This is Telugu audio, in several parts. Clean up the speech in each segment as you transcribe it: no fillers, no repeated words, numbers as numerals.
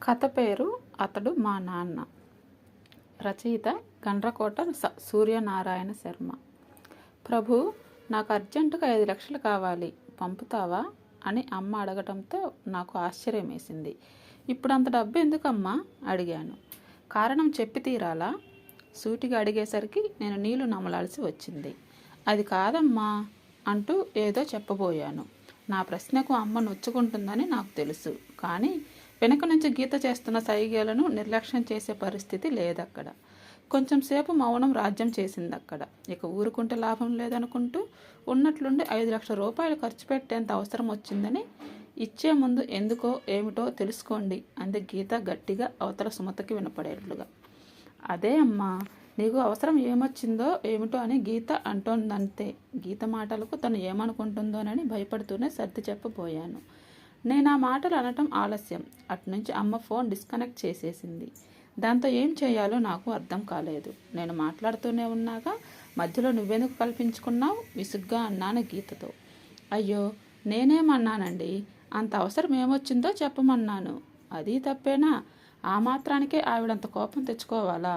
కథ పేరు అతడు మా నాన్న. రచయిత గండ్రకోట సూర్యనారాయణ శర్మ. ప్రభు, నాకు అర్జెంటుగా 5 లక్షలు కావాలి, పంపుతావా అని అమ్మ అడగటంతో నాకు ఆశ్చర్యం వేసింది. ఇప్పుడు అంత డబ్బు ఎందుకమ్మా అడిగాను. కారణం చెప్పి తీరాలా? సూటిగా అడిగేసరికి నేను నీళ్లు నమలాల్సి వచ్చింది. అది కాదమ్మా అంటూ ఏదో చెప్పబోయాను. నా ప్రశ్నకు అమ్మ నొచ్చుకుంటుందని నాకు తెలుసు. కానీ వెనక నుంచి గీత చేస్తున్న సైగలను నిర్లక్ష్యం చేసే పరిస్థితి లేదక్కడ. కొంచెం సేపు మౌనం రాజ్యం చేసింది అక్కడ. ఇక ఊరుకుంటే లాభం లేదనుకుంటూ ఉన్నట్లుండి 5 లక్షల రూపాయలు ఖర్చు పెట్టేంత అవసరం వచ్చిందని ఇచ్చే ముందు ఎందుకో ఏమిటో తెలుసుకోండి అంది గీత గట్టిగా అవతల సుమతకి వినపడేట్లుగా. అదే అమ్మా, నీకు అవసరం ఏమొచ్చిందో ఏమిటో అని గీత అంటోందంతే. గీత మాటలకు తను ఏమనుకుంటుందోనని భయపడుతూనే సర్ది చెప్పబోయాను. నేను ఆ మాటలు అనటం ఆలస్యం. అటునుంచి అమ్మ ఫోన్ డిస్కనెక్ట్ చేసేసింది. దాంతో ఏం చేయాలో నాకు అర్థం కాలేదు. నేను మాట్లాడుతూనే ఉన్నాగా మధ్యలో నువ్వెందుకు కల్పించుకున్నావు విసుగ్గా అన్నాను గీతతో. అయ్యో, నేనేమన్నానండి? అంత అవసరం ఏమొచ్చిందో చెప్పమన్నాను. అది తప్పేనా? ఆ మాత్రానికే ఆవిడంత కోపం తెచ్చుకోవాలా?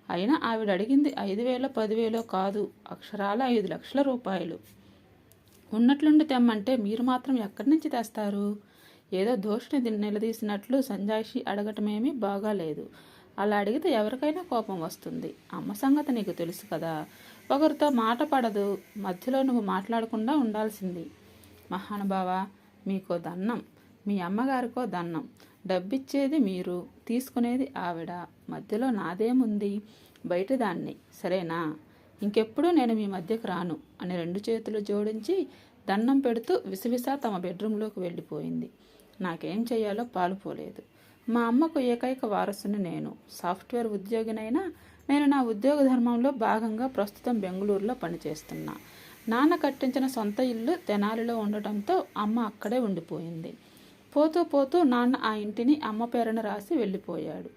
అయినా ఆవిడ అడిగింది 5,000 10,000 కాదు, అక్షరాల 5 లక్షల రూపాయలు. ఉన్నట్లుండి తెమ్మంటే మీరు మాత్రం ఎక్కడి నుంచి తెస్తారు? ఏదో దోషిని నిలదీసినట్లు సంజాయిషి అడగటమేమీ బాగాలేదు. అలా అడిగితే ఎవరికైనా కోపం వస్తుంది. అమ్మ సంగతి నీకు తెలుసు కదా. ఒకరితో మాట పడదు. మధ్యలో నువ్వు మాట్లాడకుండా ఉండాల్సింది. మహానుభావ, మీకో దన్నం, మీ అమ్మగారికో దన్నం. డబ్బిచ్చేది మీరు, తీసుకునేది ఆవిడ. మధ్యలో నాదేముంది? బయట దాన్ని, సరేనా? ఇంకెప్పుడు నేను మీ మధ్యకు రాను అని 2 చేతులు జోడించి దండం పెడుతూ విసవిసా తమ బెడ్రూమ్లోకి వెళ్ళిపోయింది. నాకేం చేయాలో పాలుపోలేదు. మా అమ్మకు ఏకైక వారసుని నేను. సాఫ్ట్వేర్ ఉద్యోగినైనా నేను నా ఉద్యోగ ధర్మంలో భాగంగా ప్రస్తుతం బెంగళూరులో పనిచేస్తున్నా. నాన్న కట్టించిన సొంత ఇల్లు తెనాలిలో ఉండటంతో అమ్మ అక్కడే ఉండిపోయింది. పోతూ పోతూ నాన్న ఆ ఇంటిని అమ్మ పేరున రాసి వెళ్ళిపోయాడు.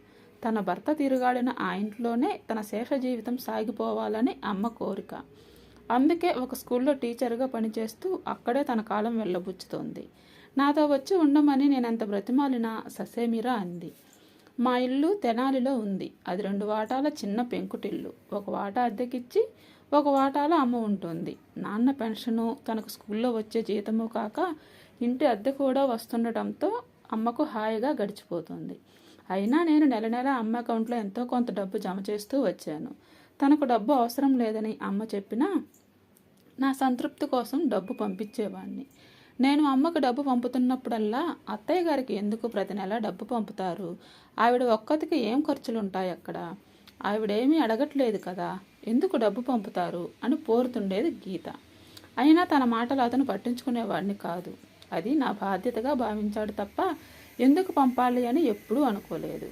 తన భర్త తిరుగాడిన ఆ ఇంట్లోనే తన శేష జీవితం సాగిపోవాలని అమ్మ కోరిక. అందుకే ఒక స్కూల్లో టీచర్గా పనిచేస్తూ అక్కడే తన కాలం వెళ్ళబుచ్చుతోంది. నాతో వచ్చి ఉండమని నేనెంత బ్రతిమాలినా ససేమిరా అంది. మా ఇల్లు తెనాలిలో ఉంది. అది 2 వాటాల చిన్న పెంకుటిల్లు. ఒక వాటా అద్దెకిచ్చి ఒక వాటాలో అమ్మ ఉంటుంది. నాన్న పెన్షను, తనకు స్కూల్లో వచ్చే జీతము కాక ఇంటి అద్దె కూడా వస్తుండటంతో అమ్మకు హాయిగా గడిచిపోతుంది. అయినా నేను నెల నెల అమ్మ అకౌంట్లో ఎంతో కొంత డబ్బు జమ చేస్తూ వచ్చాను. తనకు డబ్బు అవసరం లేదని అమ్మ చెప్పినా నా సంతృప్తి కోసం డబ్బు పంపించేవాడిని. నేను అమ్మకు డబ్బు పంపుతున్నప్పుడల్లా అత్తయ్య గారికి ఎందుకు ప్రతి నెల డబ్బు పంపుతారు? ఆవిడ ఒక్కతికి ఏం ఖర్చులుంటాయి అక్కడ? ఆవిడేమీ అడగట్లేదు కదా, ఎందుకు డబ్బు పంపుతారు అని పోరుతుండేది గీత. అయినా తన మాటలు అతను పట్టించుకునేవాడిని కాదు. అది నా బాధ్యతగా భావించాడు తప్ప ఎందుకు పంపాలి అని ఎప్పుడూ అనుకోలేదు.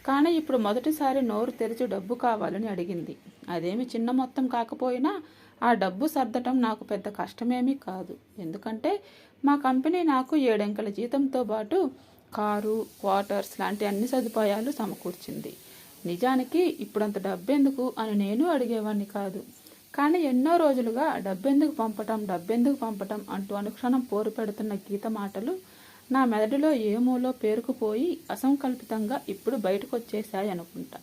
కానీ ఇప్పుడు మొదటిసారి నోరు తెరిచి డబ్బు కావాలని అడిగింది. అదేమి చిన్న మొత్తం కాకపోయినా ఆ డబ్బు సర్దటం నాకు పెద్ద కష్టమేమీ కాదు. ఎందుకంటే మా కంపెనీ నాకు 7 అంకెల జీతంతో పాటు కారు, క్వార్టర్స్ లాంటి అన్ని సదుపాయాలు సమకూర్చింది. నిజానికి ఇప్పుడంత డబ్బెందుకు అని నేను అడిగేవాడిని కాదు. కానీ ఎన్నో రోజులుగా డబ్బెందుకు పంపటం అంటూ అనుక్షణం పోరు పెడుతున్న గీత మాటలు నా మెదడులో ఏమూలో పేరుకుపోయి అసంకల్పితంగా ఇప్పుడు బయటకు వచ్చేశాయి అనుకుంటా.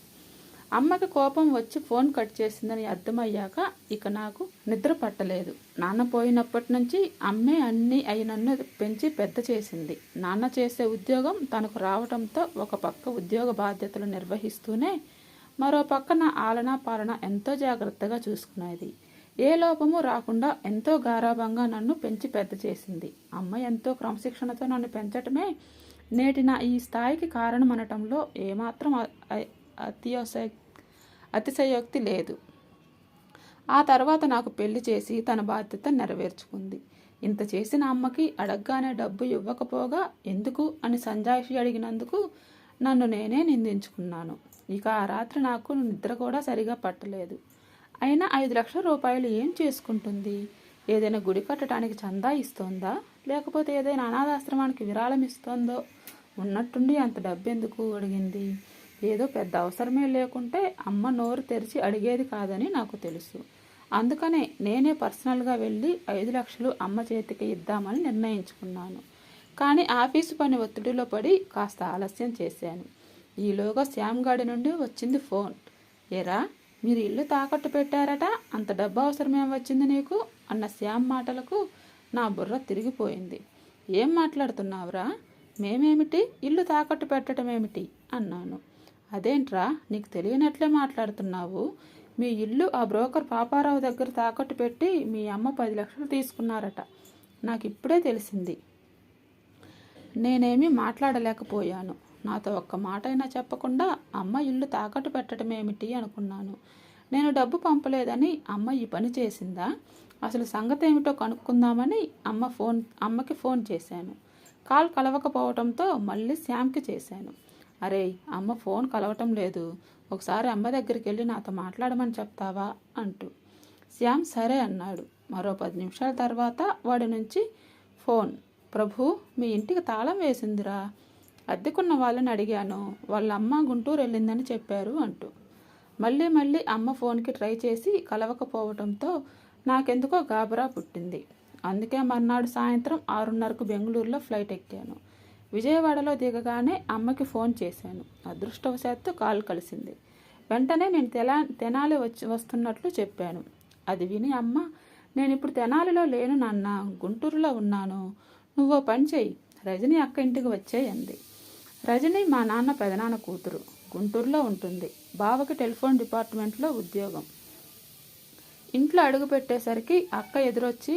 అమ్మకి కోపం వచ్చి ఫోన్ కట్ చేసిందని అర్థమయ్యాక ఇక నాకు నిద్ర పట్టలేదు. నాన్న పోయినప్పటి నుంచి అమ్మే అన్నీ అయి నన్ను పెంచి పెద్ద చేసింది. నాన్న చేసే ఉద్యోగం తనకు రావడంతో ఒక పక్క ఉద్యోగ బాధ్యతలు నిర్వహిస్తూనే మరో పక్క నా ఆలనా పాలన ఎంతో జాగ్రత్తగా చూసుకునేది. ఏ లోపము రాకుండా ఎంతో గారాబంగా నన్ను పెంచి పెద్ద చేసింది. అమ్మ ఎంతో క్రమశిక్షణతో నన్ను పెంచటమే నేటి నా ఈ స్థాయికి కారణమనటంలో ఏమాత్రం అతిశయోక్తి లేదు. ఆ తర్వాత నాకు పెళ్లి చేసి తన బాధ్యత నెరవేర్చుకుంది. ఇంత చేసిన అమ్మకి అడగగానే డబ్బు ఇవ్వకపోగా ఎందుకు అని సంజాయిషి అడిగినందుకు నన్ను నేనే నిందించుకున్నాను. ఇక ఆ రాత్రి నాకు నిద్ర కూడా సరిగా పట్టలేదు. అయినా 5 లక్షల రూపాయలు ఏం చేసుకుంటుంది? ఏదైనా గుడి కట్టడానికి చందా ఇస్తోందా, లేకపోతే ఏదైనా అనాథాశ్రమానికి విరాళం ఇస్తోందో? ఉన్నట్టుండి అంత డబ్బెందుకు అడిగింది? ఏదో పెద్ద అవసరమే లేకుంటే అమ్మ నోరు తెరిచి అడిగేది కాదని నాకు తెలుసు. అందుకనే నేనే పర్సనల్గా వెళ్ళి 5 లక్షలు అమ్మ చేతికి ఇద్దామని నిర్ణయించుకున్నాను. కానీ ఆఫీసు పని ఒత్తిడిలో పడి కాస్త ఆలస్యం చేశాను. ఈలోగా శ్యామ్ గాడి నుండి వచ్చింది ఫోన్. ఏరా, మీరు ఇల్లు తాకట్టు పెట్టారట, అంత డబ్బు అవసరమేం వచ్చింది నీకు అన్న శ్యామ్ మాటలకు నా బుర్ర తిరిగిపోయింది. ఏం మాట్లాడుతున్నావురా? మేమేమిటి, ఇల్లు తాకట్టు పెట్టడం ఏమిటి అన్నాను. అదేంట్రా, నీకు తెలియనట్లే మాట్లాడుతున్నావు. మీ ఇల్లు ఆ బ్రోకర్ పాపారావు దగ్గర తాకట్టు పెట్టి మీ అమ్మ 10 లక్షలు తీసుకున్నారట. నాకు ఇప్పుడే తెలిసింది. నేనేమీ మాట్లాడలేకపోయాను. నాతో ఒక్క మాట అయినా చెప్పకుండా అమ్మ ఇల్లు తాకట్టు పెట్టడం ఏమిటి అనుకున్నాను. నేను డబ్బు పంపలేదని అమ్మ ఈ పని చేసిందా? అసలు సంగతి ఏమిటో కనుక్కుందామని అమ్మకి ఫోన్ చేశాను. కాల్ కలవకపోవడంతో మళ్ళీ శ్యామ్కి చేశాను. అరే, అమ్మ ఫోన్ కలవటం లేదు, ఒకసారి అమ్మ దగ్గరికి వెళ్ళి నాతో మాట్లాడమని చెప్తావా అంటూ. శ్యామ్ సరే అన్నాడు. మరో 10 నిమిషాల తర్వాత వాడి నుంచి ఫోన్. ప్రభు, మీ ఇంటికి తాళం వేసిందిరా. అద్దెకున్న వాళ్ళని అడిగాను, వాళ్ళ అమ్మ గుంటూరు వెళ్ళిందని చెప్పారు అంటూ. మళ్ళీ అమ్మ ఫోన్కి ట్రై చేసి కలవకపోవడంతో నాకెందుకో గాబరా పుట్టింది. అందుకే మర్నాడు సాయంత్రం 6:30కు బెంగళూరులో ఫ్లైట్ ఎక్కాను. విజయవాడలో దిగగానే అమ్మకి ఫోన్ చేశాను. అదృష్టవశాత్తు కాల్ కలిసింది. వెంటనే నేను తెనాలి వస్తున్నట్లు చెప్పాను. అది విని అమ్మ, నేను ఇప్పుడు తెనాలిలో లేను నాన్న, గుంటూరులో ఉన్నాను. నువ్వో పని చెయ్యి, రజని అక్క ఇంటికి వచ్చేయి అంది. రజని మా నాన్న పెదనాన్న కూతురు, గుంటూరులో ఉంటుంది. బావకి టెలిఫోన్ డిపార్ట్మెంట్లో ఉద్యోగం. ఇంట్లో అడుగు పెట్టేసరికి అక్క ఎదురొచ్చి,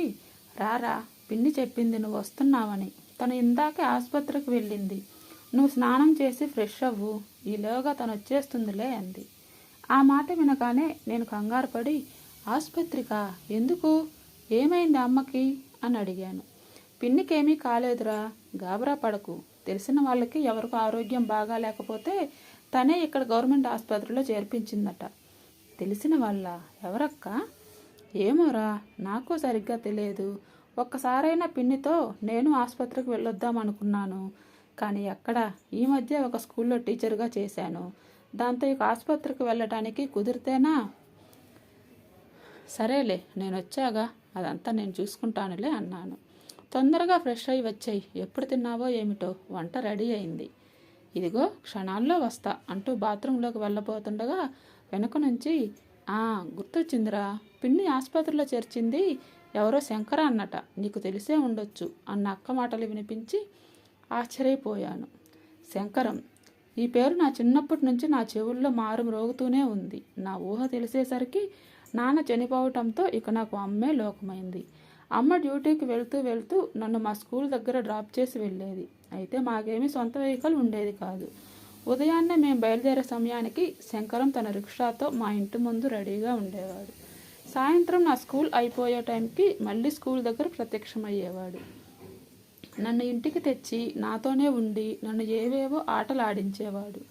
రారా, పిన్ని చెప్పింది నువ్వు వస్తున్నావని. తను ఇందాకే ఆసుపత్రికి వెళ్ళింది. నువ్వు స్నానం చేసి ఫ్రెష్ అవ్వు, ఈలోగా తను వచ్చేస్తుందిలే అంది. ఆ మాట వినగానే నేను కంగారు పడి, ఆసుపత్రికా? ఎందుకు? ఏమైంది అమ్మకి అని అడిగాను. పిన్నికేమీ కాలేదురా, గాబరా పడకు. తెలిసిన వాళ్ళకి ఎవరికి ఆరోగ్యం బాగా లేకపోతే తనే ఇక్కడ గవర్నమెంట్ ఆసుపత్రిలో చేర్పించిందట. తెలిసిన వాళ్ళ? ఎవరక్క? ఏమోరా, నాకు సరిగ్గా తెలియదు. ఒక్కసారైనా పిన్నితో నేను ఆసుపత్రికి వెళ్ళొద్దాం అనుకున్నాను, కానీ ఎక్కడ. ఈ మధ్య ఒక స్కూల్లో టీచర్గా చేశాను. దాంతో ఇక ఆసుపత్రికి వెళ్ళటానికి కుదిరితేనా? సరేలే, నేను వచ్చాగా, అదంతా నేను చూసుకుంటానులే అన్నాను. తొందరగా ఫ్రెష్ అయ్యి వచ్చేయి, ఎప్పుడు తిన్నావో ఏమిటో, వంట రెడీ అయింది. ఇదిగో క్షణాల్లో వస్తా అంటూ బాత్రూంలోకి వెళ్ళబోతుండగా వెనక నుంచి, గుర్తొచ్చిందిరా, పిన్ని ఆసుపత్రిలో చేర్చింది ఎవరో శంకర అన్నట, నీకు తెలిసే ఉండొచ్చు అన్న అక్క మాటలు వినిపించి ఆశ్చర్యపోయాను. శంకరం, ఈ పేరు నా చిన్నప్పటి నుంచి నా చెవుల్లో మారు మ్రోగుతూనే ఉంది. నా ఊహ తెలిసేసరికి నాన్న చనిపోవటంతో ఇక నాకు అమ్మే లోకమైంది. అమ్మ డ్యూటీకి వెళ్తూ నన్ను మా స్కూల్ దగ్గర డ్రాప్ చేసి వెళ్ళేది. అయితే మాకేమీ సొంత వెహికల్ ఉండేది కాదు. ఉదయాన్నే మేము బయలుదేరే సమయానికి శంకరం తన రిక్షాతో మా ఇంటి ముందు రెడీగా ఉండేవాడు. సాయంత్రం నా స్కూల్ అయిపోయే టైంకి మళ్ళీ స్కూల్ దగ్గర ప్రత్యక్షమయ్యేవాడు. నన్ను ఇంటికి తెచ్చి నాతోనే ఉండి నన్ను ఏవేవో ఆటలు ఆడించేవాడు.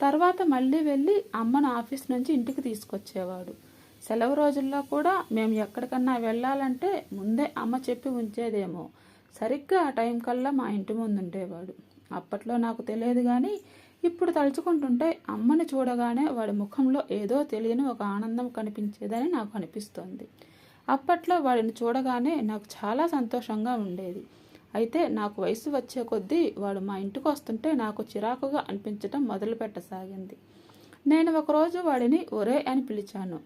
తర్వాత మళ్ళీ వెళ్ళి అమ్మను ఆఫీస్ నుంచి ఇంటికి తీసుకొచ్చేవాడు. సెలవు రోజుల్లో కూడా మేము ఎక్కడికన్నా వెళ్ళాలంటే ముందే అమ్మ చెప్పి ఉంచేదేమో. సరిగ్గా ఆ టైం కల్లా మా ఇంటి ముందు ఉండేవాడు. అప్పట్లో నాకు తెలియదు కానీ ఇప్పుడు తలుచుకుంటుంటే అమ్మని చూడగానే వాడి ముఖంలో ఏదో తెలియని ఒక ఆనందం కనిపించేదని నాకు అనిపిస్తోంది. అప్పట్లో వాడిని చూడగానే నాకు చాలా సంతోషంగా ఉండేది. అయితే నాకు వయసు వచ్చే కొద్దీ వాడు మా ఇంటికి వస్తుంటే నాకు చిరాకుగా అనిపించడం మొదలుపెట్టసాగింది. నేను ఒకరోజు వాడిని ఒరే అని పిలిచాను.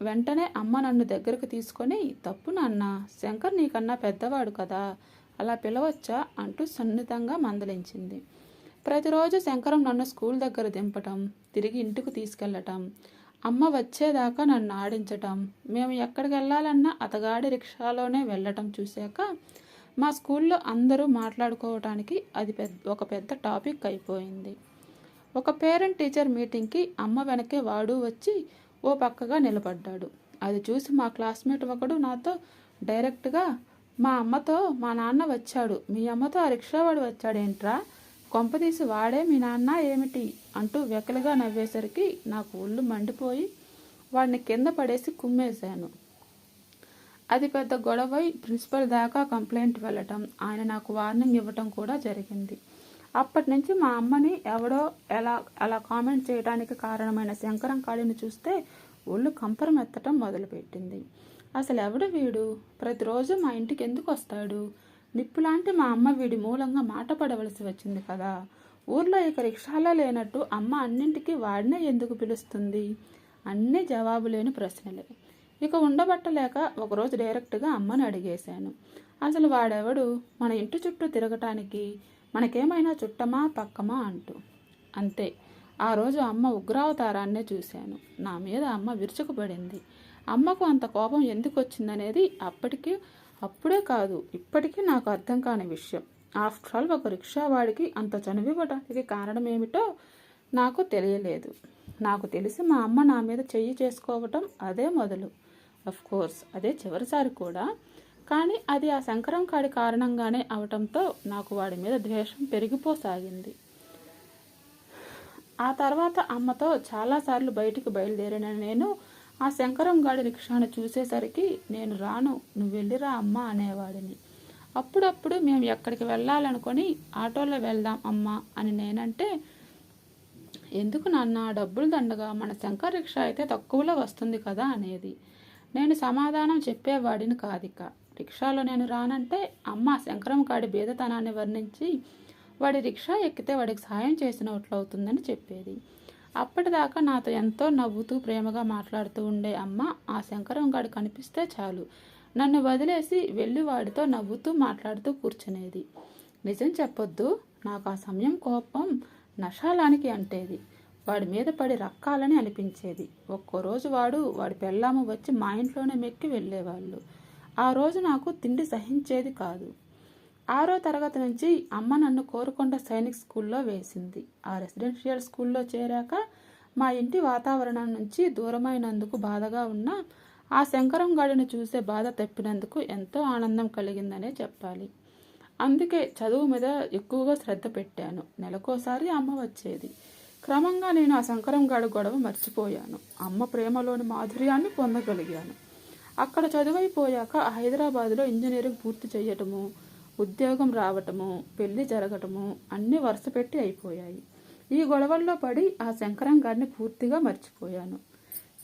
వెంటనే అమ్మ నన్ను దగ్గరకు తీసుకొని, తప్పు నాన్న, శంకర్ నీకన్నా పెద్దవాడు కదా, అలా పిలవచ్చా అంటూ సున్నితంగా మందలించింది. ప్రతిరోజు శంకరం నన్ను స్కూల్ దగ్గర దింపటం, తిరిగి ఇంటికి తీసుకెళ్ళటం, అమ్మ వచ్చేదాకా నన్ను ఆడించటం, మేము ఎక్కడికి వెళ్ళాలన్నా అతగాడి రిక్షాలోనే వెళ్ళటం చూశాక మా స్కూల్లో అందరూ మాట్లాడుకోవటానికి అది ఒక పెద్ద టాపిక్ అయిపోయింది. ఒక పేరెంట్ టీచర్ మీటింగ్కి అమ్మ వెనకే వాడు వచ్చి ఓ పక్కగా నిలబడ్డాడు. అది చూసి మా క్లాస్మేట్ ఒకడు నాతో డైరెక్ట్గా, మా అమ్మతో మా నాన్న వచ్చాడు, మీ అమ్మతో ఆ రిక్షావాడు వచ్చాడేంట్రా, కొంపదీసి వాడే మీ నాన్న ఏమిటి అంటూ వెకలుగా నవ్వేసరికి నాకు ఒళ్ళు మండిపోయి వాడిని కింద పడేసి కుమ్మేశాను. అది పెద్ద గొడవై ప్రిన్సిపల్ దాకా కంప్లైంట్ వెళ్ళటం, ఆయన నాకు వార్నింగ్ ఇవ్వటం కూడా జరిగింది. అప్పటి నుంచి మా అమ్మని ఎవడో అలా కామెంట్ చేయడానికి కారణమైన శంకరం కాళిని చూస్తే ఒళ్ళు కంపరం ఎత్తటం మొదలుపెట్టింది. అసలు ఎవడు వీడు, ప్రతిరోజు మా ఇంటికి ఎందుకు వస్తాడు? నిప్పులాంటి మా అమ్మ వీడి మూలంగా మాట పడవలసి వచ్చింది కదా. ఊర్లో ఇక రిక్షాలో లేనట్టు అమ్మ అన్నింటికీ వాడినే ఎందుకు పిలుస్తుంది? అన్నీ జవాబు లేని ప్రశ్నలే. ఇక ఉండబట్టలేక ఒకరోజు డైరెక్ట్గా అమ్మని అడిగేశాను, అసలు వాడెవడు మన ఇంటి చుట్టూ తిరగటానికి? మనకేమైనా చుట్టమా పక్కమా అంటూ. అంతే, ఆ రోజు అమ్మ ఉగ్రావతారాన్నే చూశాను. నా మీద అమ్మ విరుచుకుపడింది. అమ్మకు అంత కోపం ఎందుకు వచ్చిందనేది అప్పుడే కాదు ఇప్పటికీ నాకు అర్థం కాని విషయం. ఆఫ్టర్ ఆల్ ఒక రిక్షావాడికి అంత చనువివ్వడానికి కారణం ఏమిటో నాకు తెలియలేదు. నాకు తెలిసి మా అమ్మ నా మీద చెయ్యి చేసుకోవటం అదే మొదలు. కోర్స్ అదే చివరిసారి కూడా. కానీ అది ఆ శంకరం కాడి కారణంగానే అవటంతో నాకు వాడి మీద ద్వేషం పెరిగిపోసాగింది. ఆ తర్వాత అమ్మతో చాలాసార్లు బయటికి బయలుదేరిన నేను ఆ శంకరం గాడి రిక్షాను చూసేసరికి నేను రాను, నువ్వు వెళ్ళిరా అమ్మ అనేవాడిని. అప్పుడప్పుడు మేము ఎక్కడికి వెళ్ళాలనుకొని ఆటోలో వెళ్దాం అమ్మా అని నేనంటే, ఎందుకు నాన్న, డబ్బులు దండగా, మన శంకర్ రిక్షా అయితే తక్కువలో వస్తుంది కదా అనేది. నేను సమాధానం చెప్పేవాడిని కాదిక. రిక్షాలో నేను రానంటే అమ్మ శంకరం కాడి బీదతనాన్ని వర్ణించి వాడి రిక్షా ఎక్కితే వాడికి సాయం చేసినట్లవుతుందని చెప్పేది. అప్పటిదాకా నాతో ఎంతో నవ్వుతూ ప్రేమగా మాట్లాడుతూ ఉండే అమ్మ ఆ శంకరం గాడు కనిపిస్తే చాలు నన్ను వదిలేసి వెళ్ళి వాడితో నవ్వుతూ మాట్లాడుతూ కూర్చునేది. నిజం చెప్పొద్దు, నాకు ఆ సమయం కోపం నషాలానికి అంటేది. వాడి మీద పడి రక్కాలని అనిపించేది. ఒక్కో రోజు వాడి పెళ్ళాము వచ్చి మా ఇంట్లోనే మెక్కి వెళ్ళేవాళ్ళు. ఆ రోజు నాకు తిండి సహించేది కాదు. 6వ తరగతి నుంచి అమ్మ నన్ను కోరుకొండ సైనిక్ స్కూల్లో వేసింది. ఆ రెసిడెన్షియల్ స్కూల్లో చేరాక మా ఇంటి వాతావరణం నుంచి దూరమైనందుకు బాధగా ఉన్నా ఆ శంకరం గాడిని చూసే బాధ తప్పినందుకు ఎంతో ఆనందం కలిగిందనే చెప్పాలి. అందుకే చదువు మీద ఎక్కువగా శ్రద్ధ పెట్టాను. నెలకోసారి అమ్మ వచ్చేది. క్రమంగా నేను ఆ శంకరం గాడి గొడవ మర్చిపోయాను. అమ్మ ప్రేమలోని మాధుర్యాన్ని పొందగలిగాను. అక్కడ చదువైపోయాక హైదరాబాద్లో ఇంజనీరింగ్ పూర్తి చేయటము, ఉద్యోగం రావటము, పెళ్లి జరగటము అన్నీ వరుసపెట్టి అయిపోయాయి. ఈ గొడవల్లో పడి ఆ శంకరం గారిని పూర్తిగా మర్చిపోయాను.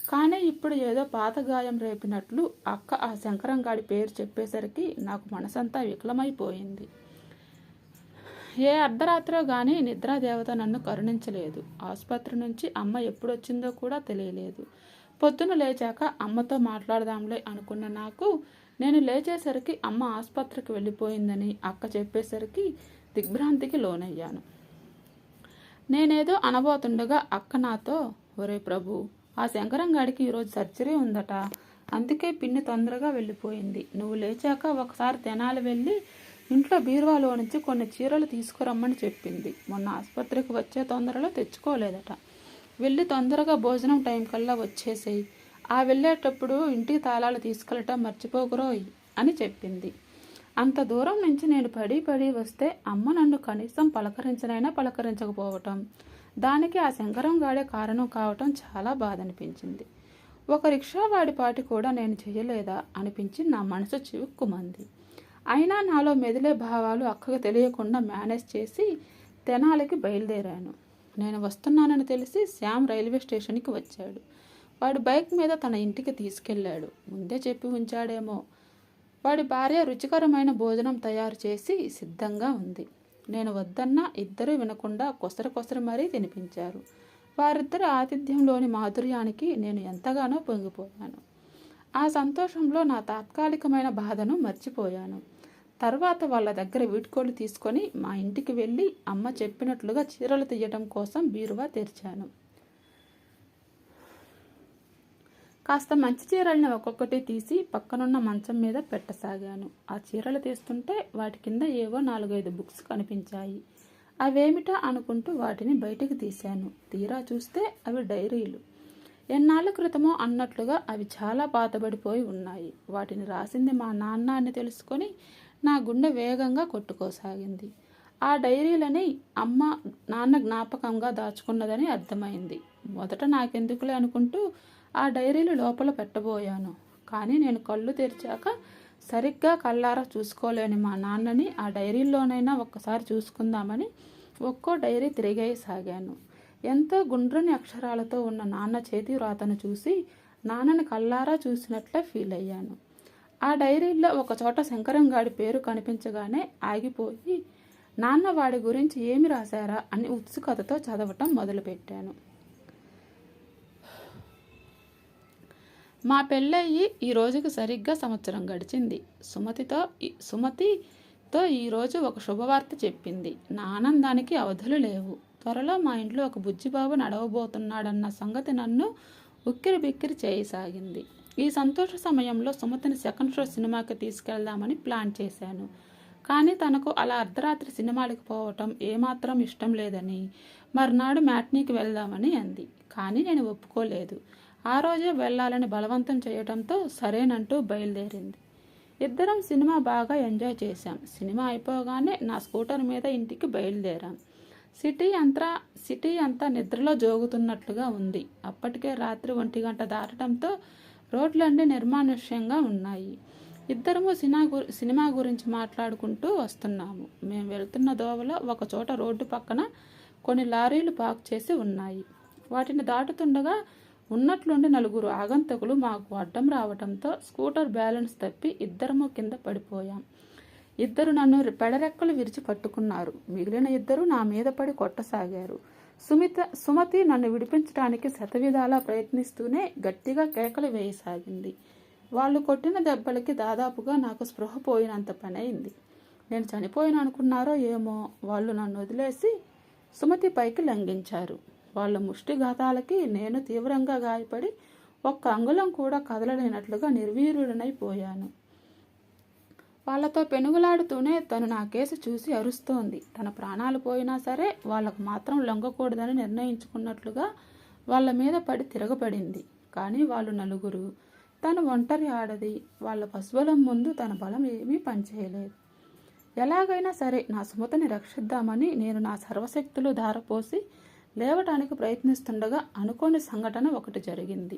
కానీ ఇప్పుడు ఏదో పాత గాయం రేపినట్లు అక్క ఆ శంకరం గాడి పేరు చెప్పేసరికి నాకు మనసంతా వికలమైపోయింది. ఏ అర్ధరాత్రో కానీ నిద్రాదేవత నన్ను కరుణించలేదు. ఆసుపత్రి నుంచి అమ్మ ఎప్పుడొచ్చిందో కూడా తెలియలేదు. పొద్దున లేచాక అమ్మతో మాట్లాడదాంలే అనుకున్న నాకు, నేను లేచేసరికి అమ్మ ఆసుపత్రికి వెళ్ళిపోయిందని అక్క చెప్పేసరికి దిగ్భ్రాంతికి లోనయ్యాను. నేనేదో అనబోతుండగా అక్క నాతో, ఒరే ప్రభు, ఆ శంకరం గాడికి ఈరోజు సర్జరీ ఉందట, అందుకే పిన్ని తొందరగా వెళ్ళిపోయింది. నువ్వు లేచాక ఒకసారి తెనాలి వెళ్ళి ఇంట్లో బీరువాలో నుంచి కొన్ని చీరలు తీసుకురమ్మని చెప్పింది. మొన్న ఆసుపత్రికి వచ్చే తొందరలో తెచ్చుకోలేదట. వెళ్ళి తొందరగా భోజనం టైం కల్లా వచ్చేసేయి. ఆ వెళ్ళేటప్పుడు ఇంటికి తాళాలు తీసుకెళ్ళటం మర్చిపోకురోయ్ అని చెప్పింది. అంత దూరం నుంచి నేను పడి వస్తే అమ్మ నన్ను కనీసం పలకరించకపోవటం, దానికి ఆ శంకరం గాడే కారణం కావటం చాలా బాధ అనిపించింది. ఒక రిక్షా వాడి పాటి కూడా నేను చేయలేదా అనిపించి నా మనసు చివుక్కుమంది. అయినా నాలో మెదిలే భావాలు అక్కకు తెలియకుండా మేనేజ్ చేసి తెనాలికి బయలుదేరాను. నేను వస్తున్నానని తెలిసి శ్యామ్ రైల్వే స్టేషన్కి వచ్చాడు. వాడి బైక్ మీద తన ఇంటికి తీసుకెళ్ళాడు. ముందే చెప్పి ఉంచాడేమో. వాడి భార్య రుచికరమైన భోజనం తయారు చేసి సిద్ధంగా ఉంది. నేను వద్దన్నా ఇద్దరూ వినకుండా కొసరి మరీ తినిపించారు. వారిద్దరి ఆతిథ్యంలోని మాధుర్యానికి నేను ఎంతగానో పొంగిపోయాను. ఆ సంతోషంలో నా తాత్కాలికమైన బాధను మర్చిపోయాను. తర్వాత వాళ్ళ దగ్గర వీడ్కోలు తీసుకొని మా ఇంటికి వెళ్ళి అమ్మ చెప్పినట్లుగా చీరలు తీయటం కోసం బీరువా తెరిచాను. కాస్త మంచి చీరల్ని ఒక్కొక్కటి తీసి పక్కనున్న మంచం మీద పెట్టసాగాను. ఆ చీరలు తీస్తుంటే వాటి కింద ఏవో 4-5 బుక్స్ కనిపించాయి. అవేమిటా అనుకుంటూ వాటిని బయటికి తీశాను. తీరా చూస్తే అవి డైరీలు. ఎన్నాళ్ళ క్రితమో అన్నట్లుగా అవి చాలా పాతబడిపోయి ఉన్నాయి. వాటిని రాసింది మా నాన్న అని తెలుసుకొని నా గుండె వేగంగా కొట్టుకోసాగింది. ఆ డైరీలని అమ్మ నాన్న జ్ఞాపకంగా దాచుకున్నదని అర్థమైంది. మొదట నాకెందుకులే అనుకుంటూ ఆ డైరీలు లోపల పెట్టబోయాను. కానీ నేను కళ్ళు తెరిచాక సరిగ్గా కళ్ళారా చూసుకోలేని మా నాన్నని ఆ డైరీల్లోనైనా ఒక్కసారి చూసుకుందామని ఒక్కో డైరీ తిరిగేయసాగాను. ఎంతో గుండ్రని అక్షరాలతో ఉన్న నాన్న చేతి వ్రాతను చూసి నాన్నని కళ్ళారా చూసినట్లే ఫీల్ అయ్యాను. ఆ డైరీల్లో ఒక చోట శంకరం గాడి పేరు కనిపించగానే ఆగిపోయి నాన్న వాడి గురించి ఏమి రాశారా అని ఉత్సుకతతో చదవటం మొదలుపెట్టాను. మా పెళ్ళయ్యి ఈ రోజుకి సరిగ్గా సంవత్సరం గడిచింది. సుమతితో ఈరోజు ఒక శుభవార్త చెప్పింది. నా ఆనందానికి అవధులు లేవు. త్వరలో మా ఇంట్లో ఒక బుజ్జిబాబు నడవబోతున్నాడన్న సంగతి నన్ను ఉక్కిరి బిక్కిరి చేయసాగింది. ఈ సంతోష సమయంలో సుమతిని సెకండ్ షో సినిమాకి తీసుకెళ్దామని ప్లాన్ చేశాను. కానీ తనకు అలా అర్ధరాత్రి సినిమాలకు పోవటం ఏమాత్రం ఇష్టం లేదని మర్నాడు మ్యాట్నీకి వెళ్దామని అంది. కానీ నేను ఒప్పుకోలేదు. ఆ రోజే వెళ్ళాలని బలవంతం చేయడంతో సరేనంటూ బయలుదేరింది. ఇద్దరం సినిమా బాగా ఎంజాయ్ చేశాం. సినిమా అయిపోగానే నా స్కూటర్ మీద ఇంటికి బయలుదేరాం. సిటీ అంతా నిద్రలో జోగుతున్నట్లుగా ఉంది. అప్పటికే రాత్రి 1 గంట దాటడంతో రోడ్లన్నీ నిర్మానుష్యంగా ఉన్నాయి. ఇద్దరము సినిమా గురించి మాట్లాడుకుంటూ వస్తున్నాము. మేము వెళ్తున్న దోవలో ఒక చోట రోడ్డు పక్కన కొన్ని లారీలు పార్క్ చేసి ఉన్నాయి. వాటిని దాటుతుండగా ఉన్నట్లుండి 4 ఆగంతకులు మాకు అడ్డం రావడంతో స్కూటర్ బ్యాలెన్స్ తప్పి ఇద్దరము కింద పడిపోయాం. ఇద్దరు నన్ను పెడరెక్కలు విరిచి పట్టుకున్నారు. మిగిలిన ఇద్దరు నా మీద పడి కొట్టసాగారు. సుమతి నన్ను విడిపించడానికి శతవిధాలా ప్రయత్నిస్తూనే గట్టిగా కేకలు వేయసాగింది. వాళ్ళు కొట్టిన దెబ్బలకి దాదాపుగా నాకు స్పృహ పోయినంత పని అయింది. నేను చనిపోయిన అనుకున్నారో ఏమో, వాళ్ళు నన్ను వదిలేసి సుమతి పైకి లంఘించారు. వాళ్ళ ముష్టిఘాతాలకి నేను తీవ్రంగా గాయపడి ఒక్క అంగుళం కూడా కదలలేనట్లుగా నిర్వీర్యుడనైపోయాను. వాళ్లతో పెనుగులాడుతూనే తను నా కేసు చూసి అరుస్తోంది. తన ప్రాణాలు పోయినా సరే వాళ్లకు మాత్రం లొంగకూడదని నిర్ణయించుకున్నట్లుగా వాళ్ళ మీద పడి తిరగబడింది. కానీ వాళ్ళు 4. తను ఒంటరి ఆడది. వాళ్ళ పశుబలం ముందు తన బలం ఏమీ పనిచేయలేదు. ఎలాగైనా సరే నా సుమతిని రక్షిద్దామని నేను నా సర్వశక్తులు ధారపోసి లేవటానికి ప్రయత్నిస్తుండగా అనుకోని సంఘటన ఒకటి జరిగింది.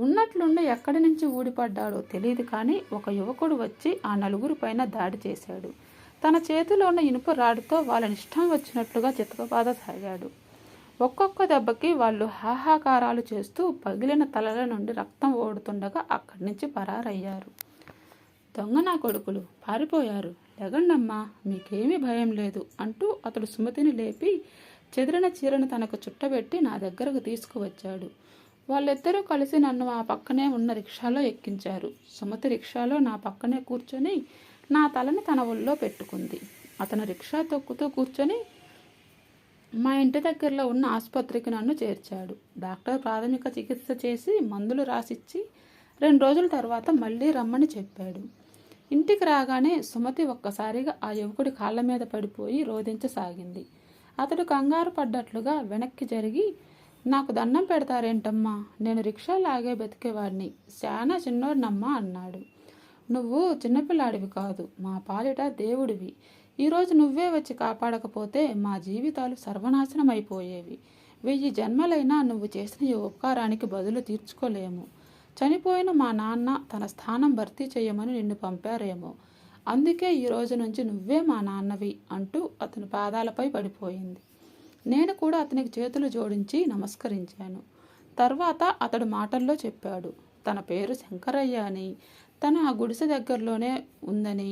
ఉన్నట్లుండి ఎక్కడి నుంచి ఊడిపడ్డాడో తెలియదు, కానీ ఒక యువకుడు వచ్చి ఆ 4 పైన దాడి చేశాడు. తన చేతిలో ఉన్న ఇనుప రాడుతో వాళ్ళని ఇష్టం వచ్చినట్లుగా చితకబాదసాగాడు. ఒక్కొక్క దెబ్బకి వాళ్ళు హాహాకారాలు చేస్తూ పగిలిన తలల నుండి రక్తం ఓడుతుండగా అక్కడి నుంచి పరారయ్యారు. దొంగ నా కొడుకులు పారిపోయారు, లెగండమ్మా, మీకేమీ భయం లేదు అంటూ అతడు సుమతిని లేపి చెదిరిన చీరను తనకు చుట్టబెట్టి నా దగ్గరకు తీసుకువచ్చాడు. వాళ్ళిద్దరూ కలిసి నన్ను ఆ పక్కనే ఉన్న రిక్షాలో ఎక్కించారు. సుమతి రిక్షాలో నా పక్కనే కూర్చొని నా తలని తన ఒళ్ళో పెట్టుకుంది. అతను రిక్షా తొక్కుతూ కూర్చొని మా ఇంటి దగ్గరలో ఉన్న ఆసుపత్రికి నన్ను చేర్చాడు. డాక్టర్ ప్రాథమిక చికిత్స చేసి మందులు రాసిచ్చి 2 రోజుల తర్వాత మళ్ళీ రమ్మని చెప్పాడు. ఇంటికి రాగానే సుమతి ఒక్కసారిగా ఆ యువకుడి కాళ్ళ మీద పడిపోయి రోదించసాగింది. అతడు కంగారు పడ్డట్లుగా వెనక్కి జరిగి, నాకు దండం పెడతారేంటమ్మా, నేను రిక్షా లాగే బతికేవాడిని, శానా చిన్నోడినమ్మా అన్నాడు. నువ్వు చిన్నపిల్లాడివి కాదు, మా పాలిట దేవుడివి. ఈరోజు నువ్వే వచ్చి కాపాడకపోతే మా జీవితాలు సర్వనాశనం అయిపోయేవి. 1000 జన్మలైనా నువ్వు చేసిన ఈ ఉపకారానికి బదులు తీర్చుకోలేము. చనిపోయిన మా నాన్న తన స్థానం భర్తీ చేయమని నిన్ను పంపారేమో, అందుకే ఈ రోజు నుంచి నువ్వే మా నాన్నవి అంటూ అతని పాదాలపై పడిపోయింది. నేను కూడా అతనికి చేతులు జోడించి నమస్కరించాను. తర్వాత అతడు మాటల్లో చెప్పాడు. తన పేరు శంకరయ్య అని, తను ఆ గుడిసె దగ్గరలోనే ఉందని.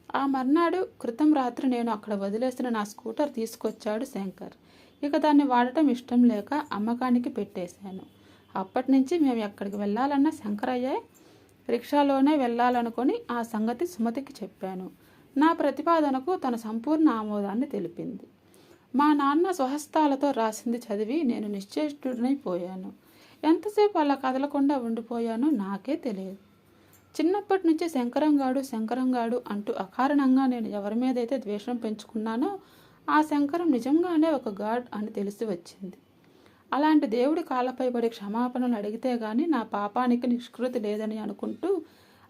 ఆ మర్నాడు క్రితం రాత్రి నేను అక్కడ వదిలేసిన నా స్కూటర్ తీసుకొచ్చాడు శంకర్. ఇక దాన్ని వాడటం ఇష్టం లేక అమ్మకానికి పెట్టేశాను. అప్పటి నుంచి మేము ఎక్కడికి వెళ్ళాలన్నా శంకరయ్యే రిక్షాలోనే వెళ్ళాలనుకొని ఆ సంగతి సుమతికి చెప్పాను. నా ప్రతిపాదనకు తన సంపూర్ణ ఆమోదాన్ని తెలిపింది. మా నాన్న స్వహస్తాలతో రాసింది చదివి నేను నిశ్చేష్టుడనైపోయాను. ఎంతసేపు అలా కదలకుండా ఉండిపోయానో నాకే తెలియదు. చిన్నప్పటి నుంచి శంకరంగాడు అంటూ అకారణంగా నేను ఎవరి మీదైతే ద్వేషం పెంచుకున్నానో ఆ శంకరం నిజంగానే ఒక గాడ్ అని తెలిసి వచ్చింది. అలాంటి దేవుడి కాళ్ళపై పడి క్షమాపణలు అడిగితే గాని నా పాపానికి నిష్కృతి లేదని అనుకుంటూ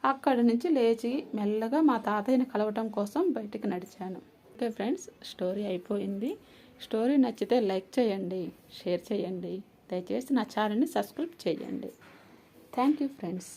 అక్కడి నుంచి లేచి మెల్లగా మా తాతయ్యని కలవటం కోసం బయటికి నడిచాను. ఓకే ఫ్రెండ్స్, స్టోరీ అయిపోయింది. స్టోరీ నచ్చితే లైక్ చేయండి, షేర్ చేయండి, దయచేసి నా ఛానల్ని సబ్స్క్రైబ్ చేయండి. Thank you friends.